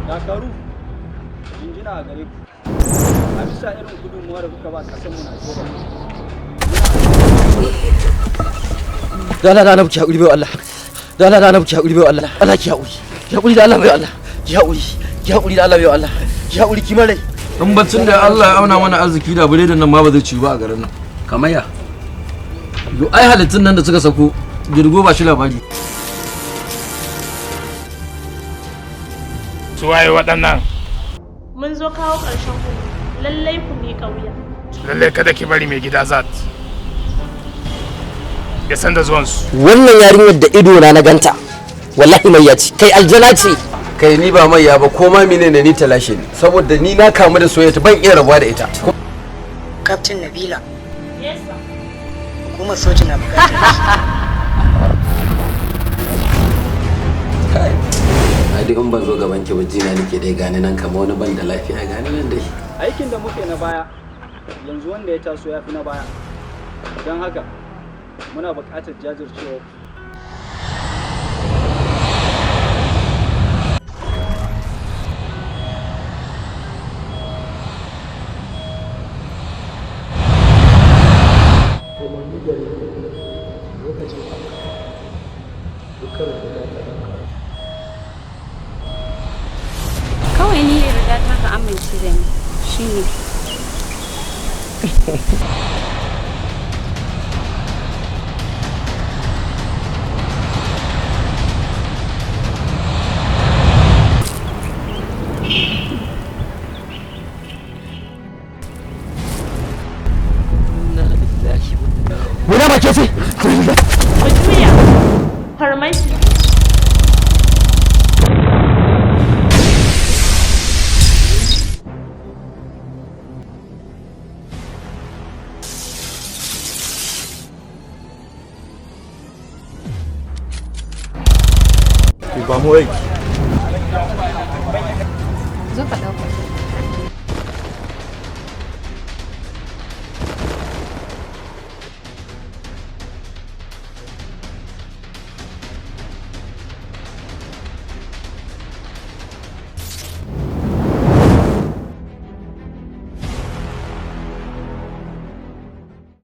Dakaru, jinjina a gare ku. A bisa irin gudunmuwa da kuka ba ƙasar mu Najeriya. Da Allah na buki haƙuri bai Allah. Da Allah na buki haƙuri bai Allah. Allah ki haƙuri. Ki haƙuri da Allah bai Allah. Ki haƙuri. Ki haƙuri da Allah bai Allah. Ki haƙuri ki mare. In bacin da Allah ya auna mana arziki da biredin nan ma ba zai ci ba a garin nan. Kamar ya. Yo ai halittun nan da suka sako girgo ba shi labari. Su waye waɗannan? Mun zo kawo ƙarshen ku. Lallai ku ne ƙauya. Lallai kada ki bari mai gida zat. Ya san da zuwansu. Wannan yarinyar da ido na ganta. Wallahi mai yaci. Kai aljana ce. Kai ni ba mai ya ba ko ma menene ni talashe ne saboda ni na kamu da soyayya ban iya rabuwa da ita. Captain Nabila. Yes sir. Hukumar soji na bukatar Kai. Ai duk in ban zo gaban ki bajina nake dai gani nan kamar wani ban da lafiya gani nan dai. Aikin da muke na baya yanzu wanda ya taso ya fi na baya. Don haka muna buƙatar jajircewa. Kawai ni da riga ta ka amince da ni shine. Muna ba ke sai. Ku juya. Farmaki. Ki ba mu aiki. Zo ka dauka.